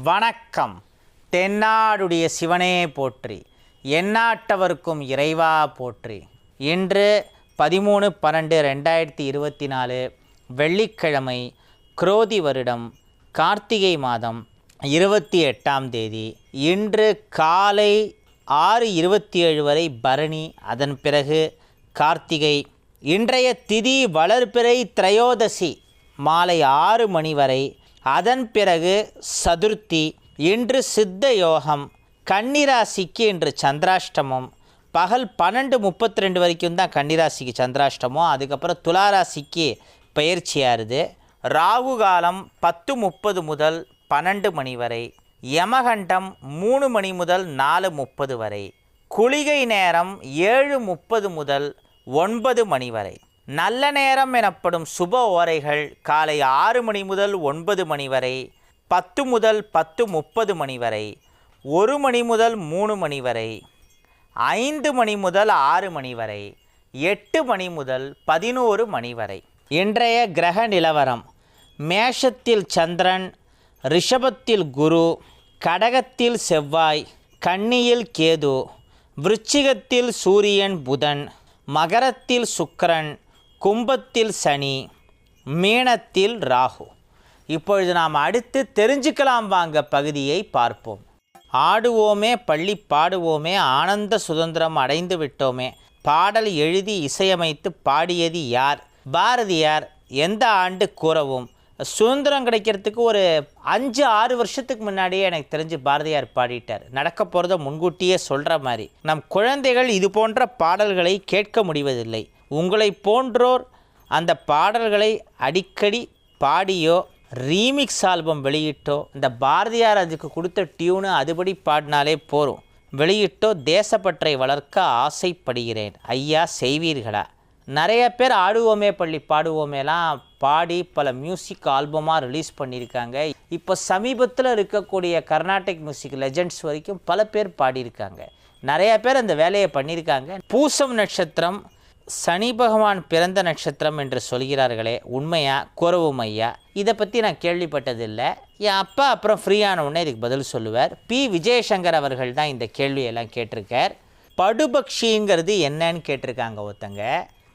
வணக்கம். தென்னாடுடைய சிவனே போற்றி, எந்நாட்டவர்க்கும் இறைவா போற்றி. இன்று 13/12/2024 வெள்ளிக்கிழமை, குரோதி வருடம், கார்த்திகை மாதம் 28ஆம் தேதி. இன்று காலை 6:27 வரை பரணி, அதன் பிறகு கார்த்திகை. இன்றைய திதி வளர்பிறை திரையோதசி மாலை 6 மணி வரை, அதன் பிறகு சதுர்த்தி. இன்று சித்த யோகம். கன்னிராசிக்கு இன்று சந்திராஷ்டமம். பகல் 12:32 வரைக்கும் தான் கன்னிராசிக்கு சந்திராஷ்டமம். அதுக்கப்புறம் துளாராசிக்கு பயிற்சியாருது. ராகு காலம் 10:30 முதல் 12 மணி வரை. யமகண்டம் 3 மணி முதல் 4:30 வரை. குளிகை நேரம் 7:30 முதல் 9 மணி வரை. நல்ல நேரம் எனப்படும் சுப ஓரைகள் காலை 6 மணி முதல் 9 மணி வரை, 10 முதல் 10:30 மணி வரை, 1 மணி முதல் 3 மணி வரை, 5 மணி முதல் 6 மணி வரை, 8 மணி முதல் 11 மணி வரை. இன்றைய கிரக நிலவரம்: மேஷத்தில் சந்திரன், ரிஷபத்தில் குரு, கடகத்தில் செவ்வாய், கன்னியில் கேது, விருச்சிகத்தில் சூரியன் புதன், மகரத்தில் சுக்கிரன், கும்பத்தில் சனி, மீனத்தில் ராகு. இப்பொழுது நாம் அடுத்து தெரிஞ்சுக்கலாம் வாங்க பகுதியை பார்ப்போம். ஆடுவோமே பள்ளி பாடுவோமே, ஆனந்த சுதந்திரம் அடைந்து விட்டோமே. பாடல் எழுதி இசையமைத்து பாடியது யார்? பாரதியார். எந்த ஆண்டு கூறவும்? சுதந்திரம் கிடைக்கிறதுக்கு ஒரு 5-6 வருஷத்துக்கு முன்னாடியே எனக்கு தெரிஞ்சு பாரதியார் பாடிட்டார். நடக்க போகிறத முன்கூட்டியே சொல்கிற மாதிரி. நம் குழந்தைகள் இது போன்ற பாடல்களை கேட்க முடிவதில்லை. உங்களை போன்றோர் அந்த பாடல்களை அடிக்கடி பாடியோ, ரீமிக்ஸ் ஆல்பம் வெளியிட்டோ, இந்த பாரதியார் அதுக்கு கொடுத்த டியூனு அதுபடி பாடினாலே போகும், வெளியிட்டோ தேசப்பற்றை வளர்க்க ஆசைப்படுகிறேன். ஐயா, செய்வீர்களா? நிறைய பேர் ஆடுவோமே பள்ளி பாடுவோமேலாம் பாடி பல மியூசிக் ஆல்பமாக ரிலீஸ் பண்ணியிருக்காங்க. இப்போ சமீபத்தில் இருக்கக்கூடிய கர்நாடிக் மியூசிக் லெஜெண்ட்ஸ் வரைக்கும் பல பேர் பாடியிருக்காங்க. நிறைய பேர் அந்த வேலையை பண்ணியிருக்காங்க. பூசம் நட்சத்திரம் சனி பகவான் பிறந்த நட்சத்திரம் என்று சொல்கிறார்களே, உண்மையா? கூறவும் ஐயா. இதை பற்றி நான் கேள்விப்பட்டதில்லை. என் அப்பா அப்புறம் ஃப்ரீயான உடனே இதுக்கு பதில் சொல்லுவார். பி. விஜயசங்கர் அவர்கள் தான் இந்த கேள்வியெல்லாம் கேட்டிருக்கார். படுபக்ஷிங்கிறது என்னன்னு கேட்டிருக்காங்க ஒருத்தங்க.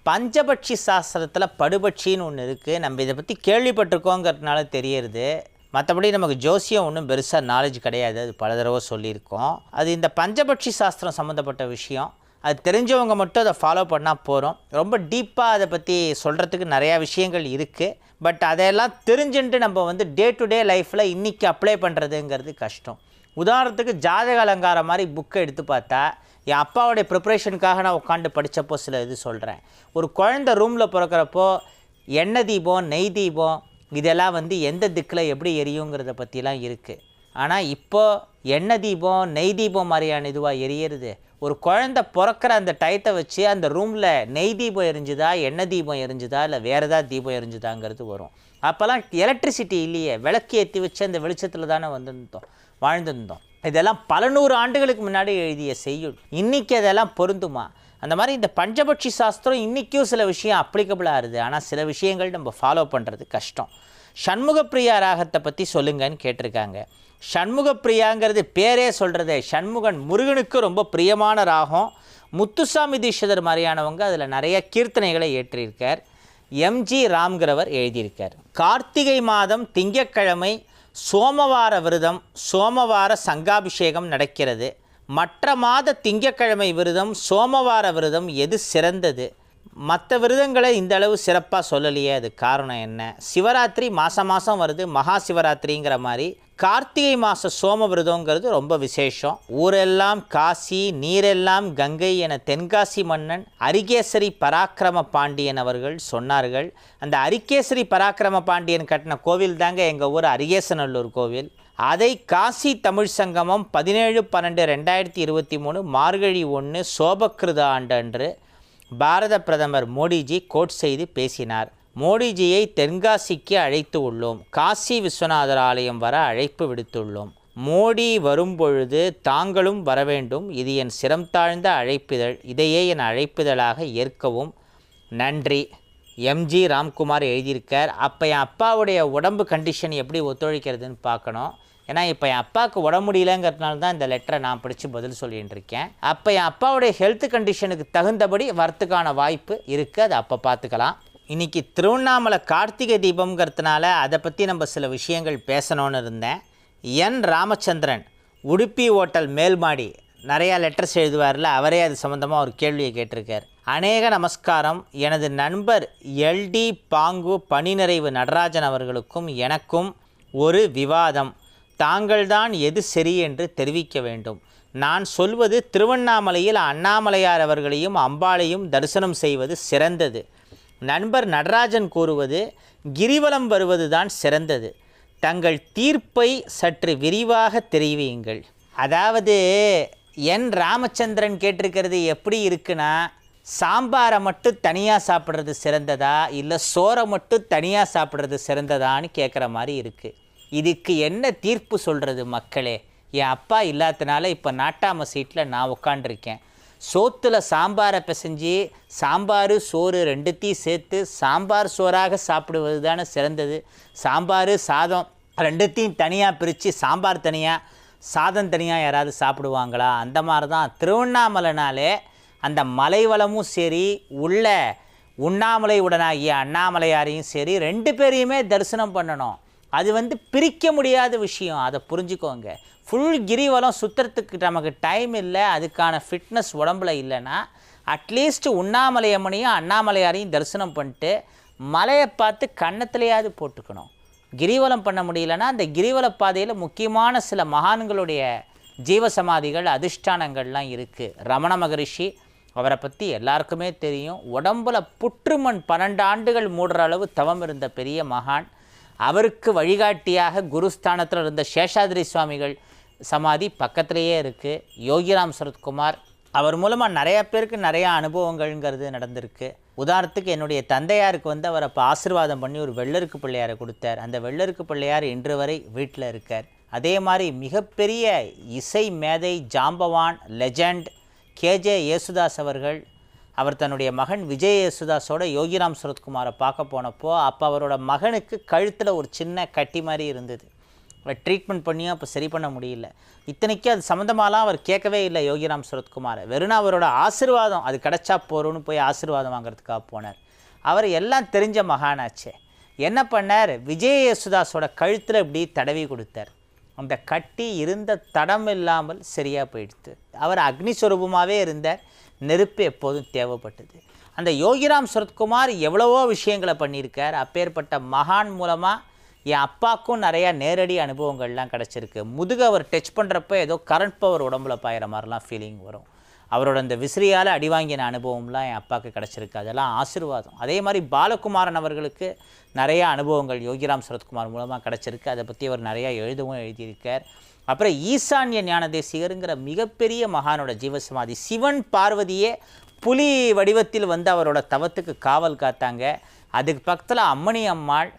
பஞ்சபட்சி சாஸ்திரத்தில் படுபட்சின்னு ஒன்று இருக்குது. நம்ம இதை பற்றி கேள்விப்பட்டிருக்கோங்கிறதுனால தெரியறது. மற்றபடி நமக்கு ஜோசியம் ஒன்றும் பெருசாக நாலேஜ் கிடையாது. அது பல தடவை சொல்லியிருக்கோம். அது இந்த பஞ்சபட்சி சாஸ்திரம் சம்மந்தப்பட்ட விஷயம். அது தெரிஞ்சவங்க மட்டும் அதை ஃபாலோ பண்ணால் போகிறோம். ரொம்ப டீப்பாக அதை பற்றி சொல்கிறதுக்கு நிறையா விஷயங்கள் இருக்குது. பட் அதையெல்லாம் தெரிஞ்சுட்டு நம்ம டே டு டே லைஃப்பில் இன்றைக்கி அப்ளை பண்ணுறதுங்கிறது கஷ்டம். உதாரணத்துக்கு ஜாதக அலங்காரம் மாதிரி புக்கை எடுத்து பார்த்தா, என் அப்பாவுடைய ப்ரிப்ரேஷனுக்காக நான் உட்காந்து படித்தப்போ சில இது சொல்கிறேன். ஒரு குழந்தை ரூமில் பிறக்கிறப்போ எண்ணெய் தீபம், நெய் தீபம் இதெல்லாம் எந்த திக்கில் எப்படி எரியுங்கிறத பற்றிலாம் இருக்குது. ஆனால் இப்போது எண்ணெய் தீபம், நெய் தீபம் மாதிரியான இதுவாக எரியறது. ஒரு குழந்தை பிறக்கிற அந்த டயத்தை வச்சு அந்த ரூமில் நெய் தீபம் எரிஞ்சுதா, எண்ணெய் தீபம் எரிஞ்சுதா, இல்லை வேறு ஏதாவது தீபம் எரிஞ்சுதாங்கிறது வரும். அப்போல்லாம் எலக்ட்ரிசிட்டி இல்லையே, விளக்கு ஏற்றி வச்சு அந்த வெளிச்சத்தில் தானே வாழ்ந்துருந்தோம். இதெல்லாம் பல 100 ஆண்டுகளுக்கு முன்னாடி எழுதிய செய்யுள். இன்றைக்கி அதெல்லாம் பொருந்துமா? அந்த மாதிரி இந்த பஞ்சபட்சி சாஸ்திரம் இன்றைக்கும் சில விஷயம் அப்ளிகபிளாக இருக்குது. ஆனால் சில விஷயங்கள் நம்ம ஃபாலோ பண்ணுறது கஷ்டம். சண்முகப்பிரியா ராகத்தை பற்றி சொல்லுங்கன்னு கேட்டிருக்காங்க. சண்முகப்பிரியாங்கிறது பேரே சொல்கிறதே. சண்முகன் முருகனுக்கு ரொம்ப பிரியமான ராகம். முத்துசாமி தீட்சிதர் மாதிரியானவங்க அதில் நிறைய கீர்த்தனைகளை ஏற்றியிருக்கார். எம்ஜி ராம்கிறவர் எழுதியிருக்கார். கார்த்திகை மாதம் திங்கட்கிழமை சோமவார விரதம், சோமவார சங்காபிஷேகம் நடக்கிறது. மற்ற மாத திங்கட்கிழமை விரதம், சோமவார விரதம் எது சிறந்தது? மற்ற விரதங்களை இந்த அளவு சிறப்பாக சொல்லலையே, அது காரணம் என்ன? சிவராத்திரி மாதம் வருது, மகா சிவராத்திரிங்கிற மாதிரி கார்த்திகை மாத சோம விரதங்கிறது ரொம்ப விசேஷம். ஊரெல்லாம் காசி, நீரெல்லாம் கங்கை என தென்காசி மன்னன் அரிகேசரி பராக்கிரம பாண்டியன் அவர்கள் சொன்னார்கள். அந்த அரிகேசரி பராக்கிரம பாண்டியன் கட்டின கோவில் தாங்க எங்கள் ஊர் அரிகேசநல்லூர் கோவில். அதை காசி தமிழ் சங்கமம் 17/12/2023 மார்கழி 1 சோபக்கிருத ஆண்டு அன்று பாரத பிரதமர் மோடிஜி கோட் செய்து பேசினார். மோடிஜியை தென்காசிக்கு அழைத்து உள்ளோம். காசி விஸ்வநாதர் ஆலயம் வர அழைப்பு விடுத்துள்ளோம். மோடி வரும்பொழுது தாங்களும் வரவேண்டும். இது என் சிரம் தாழ்ந்த அழைப்பிதழ். இதையே என் அழைப்பிதழாக ஏற்கவும். நன்றி. எம்ஜி ராம்குமார் எழுதியிருக்கார். அப்போ என் அப்பாவுடைய உடம்பு கண்டிஷன் எப்படி ஒத்துழைக்கிறதுன்னு பார்க்கணும். ஏன்னா இப்போ என் அப்பாவுக்கு உடம்பு முடியலங்கிறதுனால தான் இந்த லெட்டரை நான் படித்து பதில் சொல்லிகிட்டு இருக்கேன். அப்போ என் அப்பாவுடைய ஹெல்த் கண்டிஷனுக்கு தகுந்தபடி வரத்துக்கான வாய்ப்பு இருக்குது, அதை அப்போ பார்த்துக்கலாம். இன்றைக்கி திருவண்ணாமலை கார்த்திகை தீபம்ங்கிறதுனால அதை பற்றி நம்ம சில விஷயங்கள் பேசணும்னு இருந்தேன். என் ராமச்சந்திரன் உடுப்பி ஹோட்டல் மேல்மாடி நிறையா லெட்டர்ஸ் எழுதுவார்ல, அவரே அது சம்மந்தமாக ஒரு கேள்வியை கேட்டிருக்கார். அநேக நமஸ்காரம். எனது நண்பர் எல்டி பாங்கு பணிநிறைவு நடராஜன் அவர்களுக்கும் எனக்கும் ஒரு விவாதம். தாங்கள்தான் எது சரி என்று தெரிவிக்க வேண்டும். நான் சொல்வது திருவண்ணாமலையில் அண்ணாமலையார் அவர்களையும் அம்பாளையும் தரிசனம் செய்வது சிறந்தது. நண்பர் நடராஜன் கூறுவது கிரிவலம் வருவது தான் சிறந்தது. தங்கள் தீர்ப்பை சற்று விரிவாக தெரிவியுங்கள். அதாவது என் ராமச்சந்திரன் கேட்டிருக்கிறது எப்படி இருக்குன்னா, சாம்பாரை மட்டும் தனியாக சாப்பிட்றது சிறந்ததா இல்லை சோறை மட்டும் தனியாக சாப்பிட்றது சிறந்ததான்னு கேட்குற மாதிரி இருக்குது. இதுக்கு என்ன தீர்ப்பு சொல்கிறது மக்களே? என் அப்பா இல்லாதனால இப்போ நாட்டாம சீட்டில் நான் உட்காண்டிருக்கேன். சோத்தில் சாம்பாரை பிசைஞ்சு சாம்பார் சோறு ரெண்டுத்தையும் சேர்த்து சாம்பார் சோறாக சாப்பிடுவது தானே சிறந்தது. சாம்பார் சாதம் ரெண்டுத்தையும் தனியாக பிரித்து சாம்பார் தனியாக சாதம் தனியாக யாராவது சாப்பிடுவாங்களா? அந்த மாதிரி தான் திருவண்ணாமலைனாலே அந்த மலை வளமும் சரி, உள்ள உண்ணாமலை உடனாகிய அண்ணாமலையாரையும் சரி, ரெண்டு பேரையுமே தரிசனம் பண்ணணும். அது பிரிக்க முடியாத விஷயம், அதை புரிஞ்சுக்கோங்க. ஃபுல் கிரிவலம் சுற்றுறதுக்கு நமக்கு டைம் இல்லை, அதுக்கான ஃபிட்னஸ் உடம்புல இல்லைன்னா அட்லீஸ்ட் உண்ணாமலையம்மனையும் அண்ணாமலையாரையும் தரிசனம் பண்ணிட்டு மலையை பார்த்து கன்னத்துலையாவது போட்டுக்கணும். கிரிவலம் பண்ண முடியலன்னா அந்த கிரிவல பாதையில் முக்கியமான சில மகான்களுடைய ஜீவசமாதிகள் அதிஷ்டானங்கள்லாம் இருக்குது. ரமண மகரிஷி, அவரை பற்றி எல்லாருக்குமே தெரியும். உடம்புல புற்றுமண் 12 ஆண்டுகள் மூடுற அளவு தவம் இருந்த பெரிய மகான். அவருக்கு வழிகாட்டியாக குருஸ்தானத்தில் இருந்த சேஷாதிரி சுவாமிகள் சமாதி பக்கத்திலேயே இருக்குது. யோகிராம் சரத்குமார், அவர் மூலமாக நிறையா பேருக்கு நிறையா அனுபவங்கள்ங்கிறது நடந்திருக்கு. உதாரணத்துக்கு என்னுடைய தந்தையாருக்கு அவரை அப்போ ஆசீர்வாதம் பண்ணி ஒரு வெள்ளருக்கு பிள்ளையாரை கொடுத்தார். அந்த வெள்ளருக்கு பிள்ளையார் இன்று வரை வீட்டில் இருக்கார். அதே மாதிரி மிகப்பெரிய இசை மேதை, ஜாம்பவான், லெஜண்ட் கேஜே யேசுதாஸ் அவர்கள், அவர் தன்னுடைய மகன் விஜய் யேசுதாஸோட யோகிராம் சரத்குமாரை பார்க்க போனப்போ அப்போ அவரோட மகனுக்கு கழுத்தில் ஒரு சின்ன கட்டி மாதிரி இருந்தது. அவர் ட்ரீட்மெண்ட் பண்ணியும் அப்போ சரி பண்ண முடியல. இத்தனைக்கு அது சம்மந்தமாலாம் அவர் கேட்கவே இல்லை யோகிராம் சரத்குமாரை. வெறும் அவரோட ஆசீர்வாதம் அது கிடச்சா போகிறோன்னு போய் ஆசீர்வாதம் வாங்கிறதுக்காக போனார். அவர் எல்லாம் தெரிஞ்ச மகானாச்சே. என்ன பண்ணார், விஜய் யேசுதாஸோட கழுத்தில் இப்படி தடவி கொடுத்தார். அந்த கட்டி இருந்த தடம் இல்லாமல் சரியாக போயிடுத்து. அவர் அக்னி ஸ்வரூபமாகவே இருந்தார். நெருப்பு எப்போதும் தேவைப்பட்டது. அந்த யோகிராம் சரத்குமார் எவ்வளவோ விஷயங்களை பண்ணியிருக்கார். அப்பேற்பட்ட மகான் மூலமாக என் அப்பாவுக்கும் நிறையா நேரடி அனுபவங்கள்லாம் கிடச்சிருக்கு. முதுகு அவர் டச் பண்ணுறப்ப ஏதோ கரண்ட் பவர் உடம்புல பாயிற மாதிரிலாம் ஃபீலிங் வரும். அவரோட அந்த விசிறியால் அடி வாங்கின அனுபவம்லாம் என் அப்பாவுக்கு கிடச்சிருக்கு. அதெல்லாம் ஆசீர்வாதம். அதே மாதிரி பாலகுமாரன் அவர்களுக்கு நிறையா அனுபவங்கள் யோகிராம் சரத்குமார் மூலமாக கிடச்சிருக்கு. அதை பற்றி அவர் நிறையா எழுதியிருக்கார். அப்புறம் ஈசான்ய ஞான தேசிகருங்கிற மிகப்பெரிய மகானோட ஜீவசமாதி, சிவன் பார்வதியே புலி வடிவத்தில் அவரோட தவத்துக்கு காவல் காத்தாங்க. அதுக்கு பக்கத்தில் அம்மணி அம்மாள்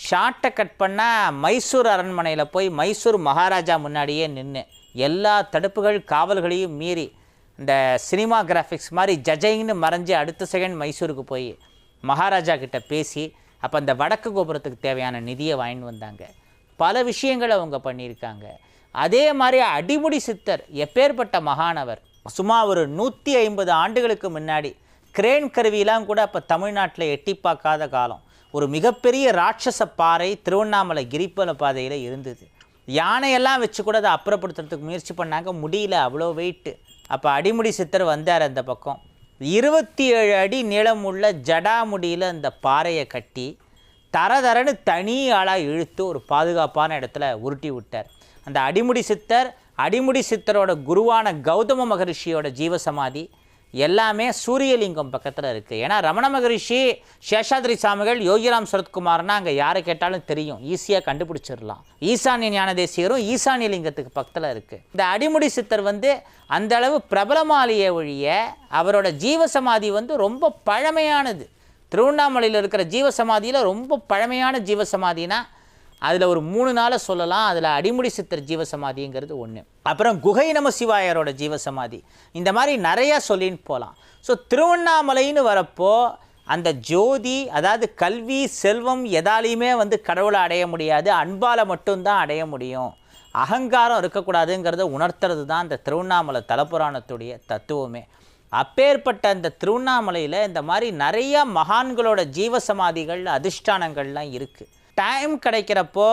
ஷார்ட்டை கட் பண்ணால் மைசூர் அரண்மனையில் போய் மைசூர் மகாராஜா முன்னாடியே நின்று எல்லா தடுப்புகள் காவல்களையும் மீறி இந்த சினிமா கிராஃபிக்ஸ் மாதிரி ஜஜைன்னு மறைஞ்சு அடுத்த செகண்ட் மைசூருக்கு போய் மகாராஜா கிட்ட பேசி அப்போ அந்த வடக்கு கோபுரத்துக்கு தேவையான நிதியை வாங்கிட்டு வந்தாங்க. பல விஷயங்களை அவங்க பண்ணியிருக்காங்க. அதே மாதிரி அடிமுடி சித்தர் எப்பேற்பட்ட மகானவர். சும்மா ஒரு 150 ஆண்டுகளுக்கு முன்னாடி கிரேன் கருவியெலாம் கூட அப்போ தமிழ்நாட்டில் எட்டி பார்க்காத காலம். ஒரு மிகப்பெரிய ராட்சச பாறை திருவண்ணாமலை கிரிப்பல பாதையில் இருந்தது. யானையெல்லாம் வச்சு கூட அதை அப்புறப்படுத்துறதுக்கு முயற்சி பண்ணாங்க, முடியல, அவ்வளோ வெயிட்டு. அப்போ அடிமுடி சித்தர் வந்தார். அந்த பக்கம் 27 அடி நீளம் உள்ள ஜடாமுடியில் அந்த பாறையை கட்டி தரதரன்னு தனி ஆளாக இழுத்து ஒரு பாதுகாப்பான இடத்துல உருட்டி விட்டார். அந்த அடிமுடி சித்தரோட குருவான கௌதம மகரிஷியோட ஜீவசமாதி எல்லாமே சூரியலிங்கம் பக்கத்தில் இருக்குது. ஏன்னா ரமண மகரிஷி, சேஷாதிரி சாமிகள், யோகிராம் சரத்குமார்னா அங்கே யாரை கேட்டாலும் தெரியும், ஈஸியாக கண்டுபிடிச்சிடலாம். ஈசான்ய ஞான தேசிகரும் ஈசான்ய லிங்கத்துக்கு பக்கத்தில் இருக்குது. இந்த அடிமுடி சித்தர் அந்த அளவு பிரபலமாலிய ஒழிய அவரோட ஜீவசமாதி ரொம்ப பழமையானது. திருவண்ணாமலையில் இருக்கிற ஜீவசமாதியில் ரொம்ப பழமையான ஜீவசமாதினா அதில் ஒரு 3 நாளை சொல்லலாம். அதில் அடிமுடி சித்தர் ஜீவசமாதிங்கிறது ஒன்று. அப்புறம் குகை நம சிவாயரோட ஜீவசமாதி, இந்த மாதிரி நிறையா சொல்லின்னு போகலாம். ஸோ திருவண்ணாமலைன்னு வரப்போ அந்த ஜோதி, அதாவது கல்வி செல்வம் எதாலையுமே கடவுளை அடைய முடியாது, அன்பால் மட்டும்தான் அடைய முடியும். அகங்காரம் இருக்கக்கூடாதுங்கிறத உணர்த்துறது தான் இந்த திருவண்ணாமலை தலபுராணத்துடைய தத்துவமே. அப்பேற்பட்ட அந்த திருவண்ணாமலையில் இந்த மாதிரி நிறையா மகான்களோட ஜீவசமாதிகள் அதிஷ்டானங்கள்லாம் இருக்குது. டைம் கிடைக்கிறப்போ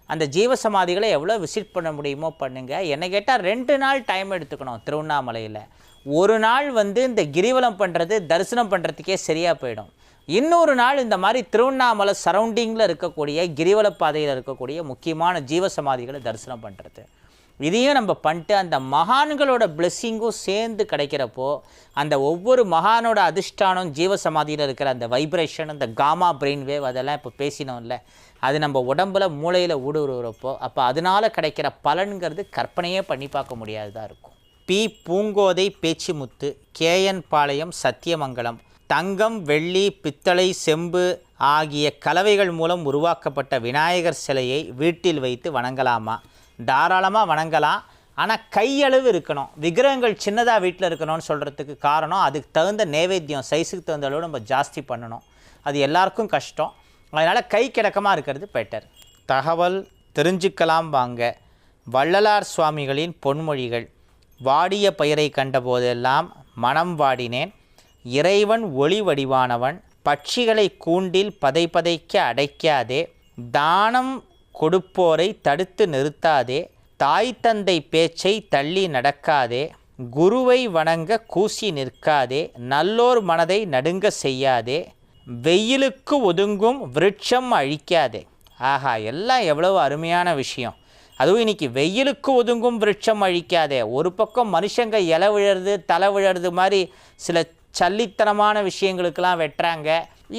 அந்த ஜீவசமாதிகளை எவ்வளோ விசிட் பண்ண முடியுமோ பண்ணுங்கள். என்னை கேட்டால் 2 நாள் டைம் எடுத்துக்கணும் திருவண்ணாமலையில். ஒரு நாள் இந்த கிரிவலம் பண்ணுறது தரிசனம் பண்ணுறதுக்கே சரியாக போயிடும். இன்னொரு நாள் இந்த மாதிரி திருவண்ணாமலை சரௌண்டிங்கில் இருக்கக்கூடிய கிரிவல பாதையில் இருக்கக்கூடிய முக்கியமான ஜீவசமாதிகளை தரிசனம் பண்ணுறது. இதையும் நம்ம பண்ணிட்டு அந்த மகான்களோட பிளெஸ்ஸிங்கும் சேர்ந்து கிடைக்கிறப்போ அந்த ஒவ்வொரு மகானோட அதிஷ்டானம் ஜீவசமாதியில் இருக்கிற அந்த வைப்ரேஷன், அந்த காமா பிரெயின் வேவ், அதெல்லாம் இப்போ பேசினோம்ல, அது நம்ம உடம்புல மூளையில் ஊடுருவுறப்போ அப்போ அதனால் கிடைக்கிற பலன்கிறது கற்பனையே பண்ணி பார்க்க முடியாததாக இருக்கும். பி. பூங்கோதை பேச்சிமுத்து, KN பாளையம், சத்தியமங்கலம். தங்கம், வெள்ளி, பித்தளை, செம்பு ஆகிய கலவைகள் மூலம் உருவாக்கப்பட்ட விநாயகர் சிலையை வீட்டில் வைத்து வணங்கலாமா? தாராளமாக வணங்கலாம். ஆனால் கையளவு இருக்கணும். விக்கிரகங்கள் சின்னதாக வீட்டில் இருக்கணும்னு சொல்கிறதுக்கு காரணம் அதுக்கு தகுந்த நைவேத்தியம் சைஸுக்கு தகுந்த அளவு நம்ம ஜாஸ்தி பண்ணணும். அது எல்லாருக்கும் கஷ்டம். அதனால் கை கிடக்கமாக இருக்கிறது பெட்டர். தகவல் தெரிஞ்சுக்கலாம் வாங்க. வள்ளலார் சுவாமிகளின் பொன்மொழிகள். வாடிய பயிரை கண்ட போதெல்லாம் மனம் வாடினேன். இறைவன் ஒளி வடிவானவன். பட்சிகளை கூண்டில் பதைப்பதைக்க அடைக்காதே. தானம் கொடுப்போரை தடுத்து நிறுத்தாதே. தாய் தந்தை பேச்சை தள்ளி நடக்காதே. குருவை வணங்க கூசி நிற்காதே. நல்லோர் மனதை நடுங்க செய்யாதே. வெயிலுக்கு ஒதுங்கும் விருட்சம் அழிக்காதே. ஆஹா, எல்லாம் எவ்வளவு அருமையான விஷயம். அதுவும் இன்றைக்கி வெயிலுக்கு ஒதுங்கும் விருட்சம் அழிக்காதே. ஒரு பக்கம் மனுஷங்க இலை விழறது தலை விழறது மாதிரி சில சல்லித்தனமான விஷயங்களுக்கெல்லாம் வெட்டுறாங்க.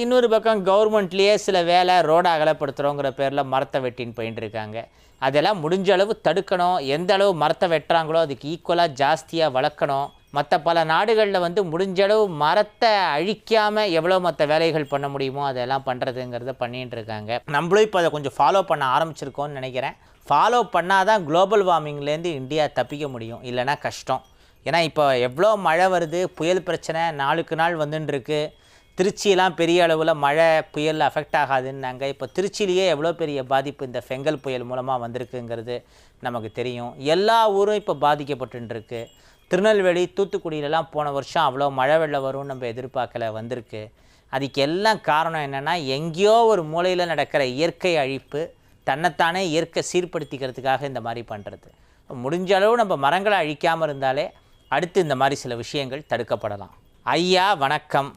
இன்னொரு பக்கம் கவர்மெண்ட்லேயே சில வேலை ரோடை அகலப்படுத்துகிறோங்கிற பேரில் மரத்தை வெட்டின்னு போயின்னு இருக்காங்க. அதெல்லாம் முடிஞ்ச அளவு தடுக்கணும். எந்த அளவு மரத்தை வெட்டுறாங்களோ அதுக்கு ஈக்குவலாக ஜாஸ்தியாக வளர்க்கணும். மற்ற பல நாடுகளில் முடிஞ்ச அளவு மரத்தை அழிக்காமல் எவ்வளோ மற்ற வேலைகள் பண்ண முடியுமோ அதெல்லாம் பண்ணுறதுங்கிறத பண்ணிகிட்டு இருக்காங்க. நம்மளும் இப்போ அதை கொஞ்சம் ஃபாலோ பண்ண ஆரம்பிச்சிருக்கோன்னு நினைக்கிறேன். ஃபாலோ பண்ணால் தான் குளோபல் வார்மிங்லேருந்து இந்தியா தப்பிக்க முடியும், இல்லைனா கஷ்டம். ஏன்னா இப்போ எவ்வளோ மழை வருது, புயல் பிரச்சனை நாளுக்கு நாள் வந்துட்டுருக்கு. திருச்சியெலாம் பெரிய அளவில் மழை புயல் அஃபெக்ட் ஆகாதுன்னாங்க. இப்போ திருச்சியிலேயே எவ்வளோ பெரிய பாதிப்பு இந்த ஃபெங்கல் புயல் மூலமாக வந்திருக்குங்கிறது நமக்கு தெரியும். எல்லா ஊரும் இப்போ பாதிக்கப்பட்டுருக்கு. திருநெல்வேலி தூத்துக்குடியிலலாம் போன வருஷம் அவ்வளோ மழை வெள்ளம் வரும்னு நம்ம எதிர்பார்க்கல, வந்திருக்கு. அதுக்கு எல்லாம் காரணம் என்னென்னா எங்கேயோ ஒரு மூலையில் நடக்கிற இயற்கை அழிப்பு, தன்னைத்தானே இயற்கை சீர்படுத்திக்கிறதுக்காக இந்த மாதிரி பண்ணுறது. முடிஞ்ச அளவு நம்ம மரங்களை அழிக்காமல் இருந்தாலே அடுத்து இந்த மாதிரி சில விஷயங்கள் தடுக்கப்படலாம். ஐயா வணக்கம்.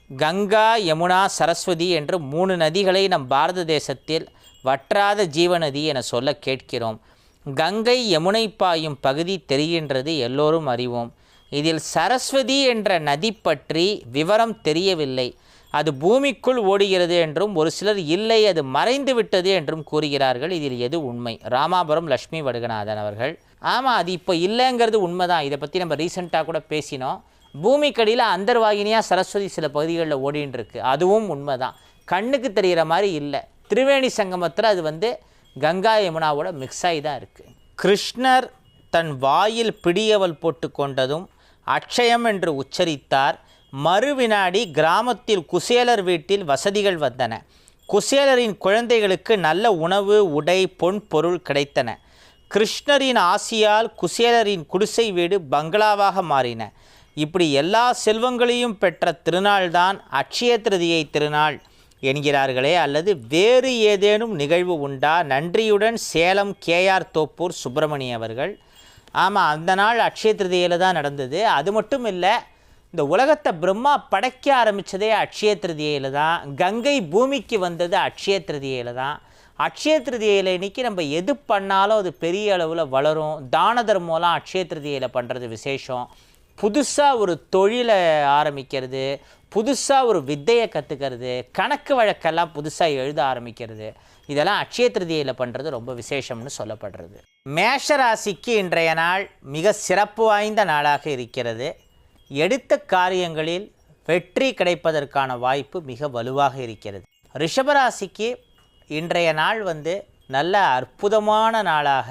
கங்கா, யமுனா, சரஸ்வதி என்று 3 நதிகளை நம் பாரத தேசத்தில் வற்றாத ஜீவநதி என சொல்ல கேட்கிறோம். கங்கை யமுனை பாயும் பகுதி தெரிகின்றது, எல்லோரும் அறிவோம். இதில் சரஸ்வதி என்ற நதி பற்றி விவரம் தெரியவில்லை. அது பூமிக்குள் ஓடுகிறது என்றும் ஒரு சிலர் இல்லை அது மறைந்து விட்டது என்றும் கூறுகிறார்கள். இதில் எது உண்மை? ராமாபுரம் லட்சுமி வடுகநாதன் அவர்கள். ஆமாம், அது இப்போ இல்லைங்கிறது உண்மைதான். இதை பற்றி நம்ம ரீசெண்டாக கூட பேசினோம். பூமிக்கடியில் அந்தர்வாகினியாக சரஸ்வதி சில பகுதிகளில் ஓடின்னு இருக்கு, அதுவும் உண்மைதான். கண்ணுக்கு தெரிகிற மாதிரி இல்லை. திரிவேணி சங்கமத்தில் அது கங்கா யமுனாவோட மிக்ஸ் ஆகி தான் இருக்குது. கிருஷ்ணர் தன் வாயில் பிடியவல் போட்டு கொண்டதும் அக்ஷயம் என்று உச்சரித்தார். மறுவினாடி கிராமத்தில் குசேலர் வீட்டில் வசதிகள் வந்தன. குசேலரின் குழந்தைகளுக்கு நல்ல உணவு, உடை, பொன் பொருள் கிடைத்தன. கிருஷ்ணரின் ஆசியால் குசேலரின் குடிசை வீடு பங்களாவாக மாறின. இப்படி எல்லா செல்வங்களையும் பெற்ற திருநாள்தான் அட்சய திருதியை திருநாள் என்கிறார்களே, அல்லது வேறு ஏதேனும் நிகழ்வு உண்டா? நன்றியுடன் சேலம் KR தோப்பூர் சுப்பிரமணிய அவர்கள். ஆமாம், அந்த நாள் அட்சய திருதியில் தான் நடந்தது. அது மட்டும் இல்லை, இந்த உலகத்தை பிரம்மா படைக்க ஆரம்பித்ததே அட்சய திருதியில் தான். கங்கை பூமிக்கு வந்தது அட்சய திருதியில் தான். அட்சய திருதியில் இன்றைக்கி நம்ம எது பண்ணாலும் அது பெரிய அளவில் வளரும். தான தர்மம்லாம் அட்சய திருதியில் பண்ணுறது விசேஷம். புதுசாக ஒரு தொழிலை ஆரம்பிக்கிறது, புதுசாக ஒரு வித்தையை கற்றுக்கிறது, கணக்கு வழக்கெல்லாம் புதுசாக எழுத ஆரம்பிக்கிறது, இதெல்லாம் அட்சய திருதியில் பண்ணுறது ரொம்ப விசேஷம்னு சொல்லப்படுறது. மேஷராசிக்கு இன்றைய நாள் மிக சிறப்பு வாய்ந்த நாளாக இருக்கிறது. எடுத்த காரியங்களில் வெற்றி கிடைப்பதற்கான வாய்ப்பு மிக வலுவாக இருக்கிறது. ரிஷபராசிக்கு இன்றைய நாள் நல்ல அற்புதமான நாளாக,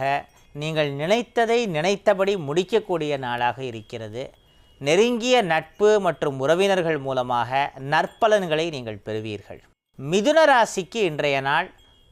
நீங்கள் நினைத்ததை நினைத்தபடி முடிக்கக்கூடிய நாளாக இருக்கிறது. நெருங்கிய நட்பு மற்றும் உறவினர்கள் மூலமாக நற்பலன்களை நீங்கள் பெறுவீர்கள். மிதுன ராசிக்கு இன்றைய நாள்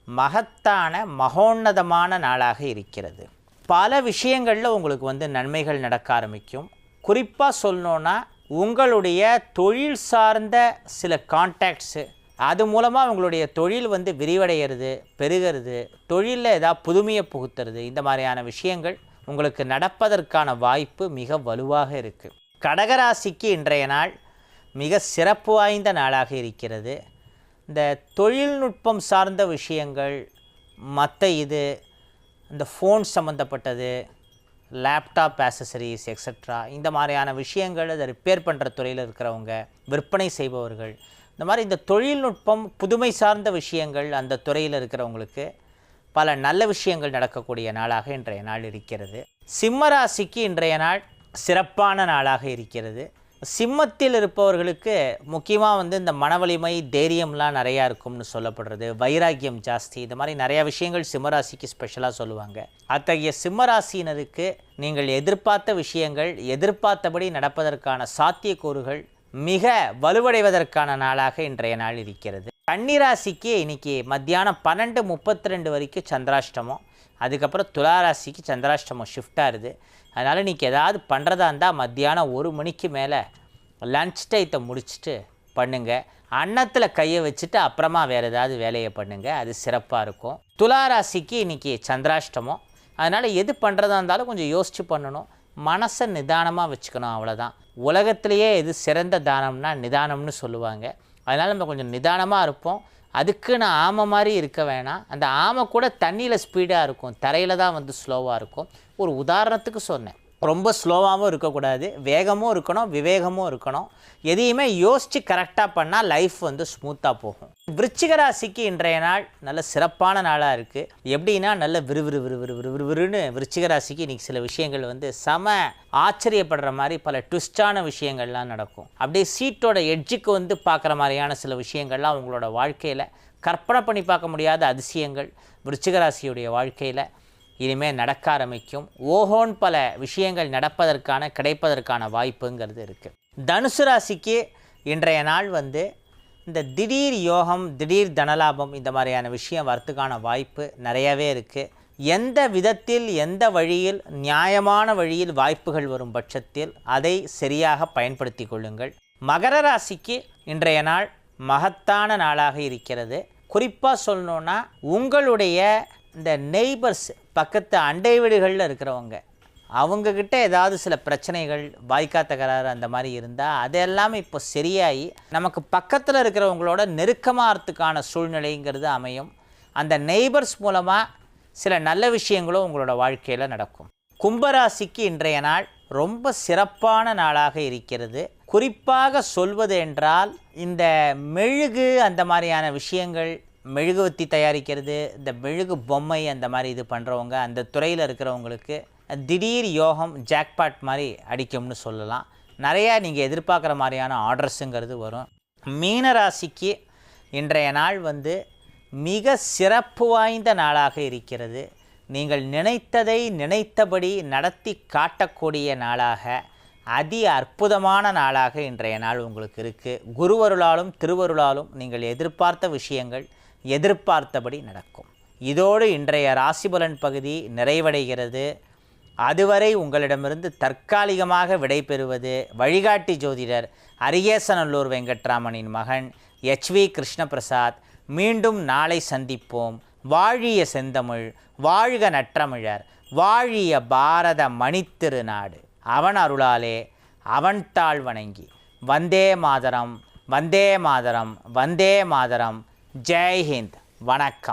மகத்தான மகோன்னதமான நாளாக இருக்கிறது. பல விஷயங்களில் உங்களுக்கு வந்து நன்மைகள் நடக்க ஆரம்பிக்கும். குறிப்பாக சொல்லணுன்னா உங்களுடைய தொழில் சார்ந்த சில கான்டாக்ட்ஸு, அது மூலமாக உங்களுடைய தொழில் வந்து விரிவடைகிறது, பெருகிறது, தொழிலில் ஏதாவது புதுமையை புகுத்துறது, இந்த மாதிரியான விஷயங்கள் உங்களுக்கு நடப்பதற்கான வாய்ப்பு மிக வலுவாக இருக்குது. கடகராசிக்கு இன்றைய நாள் மிக சிறப்பு வாய்ந்த நாளாக இருக்கிறது. இந்த தொழில்நுட்பம் சார்ந்த விஷயங்கள், மற்ற இந்த ஃபோன் சம்மந்தப்பட்டது, லேப்டாப் ஆக்சசரிஸ் எக்ஸட்ரா, இந்த மாதிரியான விஷயங்கள், அதை ரிப்பேர் பண்ணுற துறையில் இருக்கிறவங்க, விற்பனை செய்பவர்கள், இந்த மாதிரி இந்த தொழில்நுட்பம் புதுமை சார்ந்த விஷயங்கள் அந்த துறையில் இருக்கிறவங்களுக்கு பல நல்ல விஷயங்கள் நடக்கக்கூடிய நாளாக இன்றைய நாள் இருக்கிறது. சிம்ம ராசிக்கு இன்றைய நாள் சிறப்பான நாளாக இருக்கிறது. சிம்மத்தில் இருப்பவர்களுக்கு முக்கியமாக வந்து இந்த மனவலிமை, தைரியம்லாம் நிறையா இருக்கும்னு சொல்லப்படுறது, வைராக்கியம் ஜாஸ்தி, இந்த மாதிரி நிறையா விஷயங்கள் சிம்மராசிக்கு ஸ்பெஷலாக சொல்லுவாங்க. அத்தகைய சிம்மராசியினருக்கு நீங்கள் எதிர்பார்த்த விஷயங்கள் எதிர்பார்த்தபடி நடப்பதற்கான சாத்தியக்கூறுகள் மிக வலுவடைவதற்கான நாளாக இன்றைய நாள் இருக்கிறது. கன்னிராசிக்கு இன்றைக்கி மத்தியானம் 12:32 வரைக்கும் சந்திராஷ்டமம், அதுக்கப்புறம் துளாராசிக்கு சந்திராஷ்டமம் ஷிஃப்ட் ஆகுது. அதனால் இன்றைக்கி ஏதாவது பண்ணுறதா இருந்தால் மத்தியானம் 1 மணிக்கு மேலே லன்ச் டைத்தை முடிச்சுட்டு பண்ணுங்கள். அன்னத்தில் கையை வச்சுட்டு அப்புறமா வேறு ஏதாவது வேலையை பண்ணுங்கள், அது சிறப்பாக இருக்கும். துளாராசிக்கு இன்றைக்கி சந்திராஷ்டமம், அதனால் எது பண்ணுறதா இருந்தாலும் கொஞ்சம் யோசித்து பண்ணணும், மனசை நிதானமாக வச்சுக்கணும், அவ்வளோதான். உலகத்திலேயே எது சிறந்த தானம்னா நிதானம்னு சொல்லுவாங்க. அதனால் நம்ம கொஞ்சம் நிதானமாக இருப்போம். அதுக்குன்னு ஆமை மாதிரி இருக்க வேணாம். அந்த ஆமை கூட தண்ணியில் ஸ்பீடாக இருக்கும், தரையில் தான் வந்து ஸ்லோவாக இருக்கும். ஒரு உதாரணத்துக்கு சொன்னேன். ரொம்ப ஸ்லோவாகவும் இருக்கக்கூடாது, வேகமும் இருக்கணும், விவேகமும் இருக்கணும். எதையுமே யோசித்து கரெக்டாக பண்ணால் லைஃப் வந்து ஸ்மூத்தாக போகும். விருச்சிக ராசிக்கு இன்றைய நாள் நல்ல சிறப்பான நாளாக இருக்குது. எப்படின்னா நல்ல விறுவிறுன்னு விருச்சிக ராசிக்கு இன்றைக்கி சில விஷயங்கள் வந்து ஆச்சரியப்படுற மாதிரி பல ட்விஸ்டான விஷயங்கள்லாம் நடக்கும். அப்படியே சீட்டோட எட்ஜுக்கு வந்து பார்க்குற மாதிரியான சில விஷயங்கள்லாம் உங்களோட வாழ்க்கையில் கற்பனை பண்ணி பார்க்க முடியாத அதிசயங்கள் விருச்சிக ராசியுடைய வாழ்க்கையில் இனிமேல் நடக்க ஆரம்பிக்கும். ஓஹோன் பல விஷயங்கள் கிடைப்பதற்கான வாய்ப்புங்கிறது இருக்குது. தனுசு ராசிக்கு இன்றைய நாள் வந்து இந்த திடீர் யோகம், திடீர் தனலாபம், இந்த மாதிரியான விஷயம் வரத்துக்கான வாய்ப்பு நிறையவே இருக்குது. எந்த விதத்தில், எந்த வழியில், நியாயமான வழியில் வாய்ப்புகள் வரும் பட்சத்தில் அதை சரியாக பயன்படுத்தி கொள்ளுங்கள். மகர ராசிக்கு இன்றைய நாள் மகத்தான நாளாக இருக்கிறது. குறிப்பாக சொல்லணுன்னா உங்களுடைய இந்த நெய்பர்ஸ், பக்கத்து அண்டை வீடுகளில் இருக்கிறவங்க, அவங்கக்கிட்ட ஏதாவது சில பிரச்சனைகள், வாய்க்கா தகராறு அந்த மாதிரி இருந்தால் அதெல்லாம் இப்போ சரியாகி நமக்கு பக்கத்தில் இருக்கிறவங்களோட நெருக்கமாகறதுக்கான சூழ்நிலைங்கிறது அமையும். அந்த நெய்பர்ஸ் மூலமாக சில நல்ல விஷயங்களும் உங்களோட வாழ்க்கையில் நடக்கும். கும்பராசிக்கு இன்றைய நாள் ரொம்ப சிறப்பான நாளாக இருக்கிறது. குறிப்பாக சொல்வது என்றால் இந்த மெழுகு அந்த மாதிரியான விஷயங்கள், மெழுகுவத்தி தயாரிக்கிறது, இந்த மெழுகு பொம்மை அந்த மாதிரி இது பண்ணுறவங்க, அந்த துறையில் இருக்கிறவங்களுக்கு திடீர் யோகம், ஜாக்பாட் மாதிரி அடிக்கும்னு சொல்லலாம். நிறையா நீங்கள் எதிர்பார்க்குற மாதிரியான ஆர்டர்ஸுங்கிறது வரும். மீனராசிக்கு இன்றைய நாள் வந்து மிக சிறப்பு வாய்ந்த நாளாக இருக்கிறது. நீங்கள் நினைத்ததை நினைத்தபடி நடத்தி காட்டக்கூடிய நாளாக, அதி அற்புதமான நாளாக இன்றைய நாள் உங்களுக்கு இருக்குது. குருவருளாலும் திருவருளாலும் நீங்கள் எதிர்பார்த்த விஷயங்கள் எதிர்பார்த்தபடி நடக்கும். இதோடு இன்றைய ராசிபலன் பகுதி நிறைவடைகிறது. அதுவரை உங்களிடமிருந்து தற்காலிகமாக விடைபெறுவது வழிகாட்டி ஜோதிடர் அரியேசநல்லூர் வெங்கட்ராமனின் மகன் HV கிருஷ்ணபிரசாத். மீண்டும் நாளை சந்திப்போம். வாழிய செந்தமிழ், வாழ்க நற்றமிழர், வாழிய பாரத மணித்திருநாடு. அவன் அருளாலே அவன் தாழ் வணங்கி வந்தே மாதரம், வந்தே மாதரம், வந்தே மாதரம். ஜெய் ஹிந்த். வணக்கம்.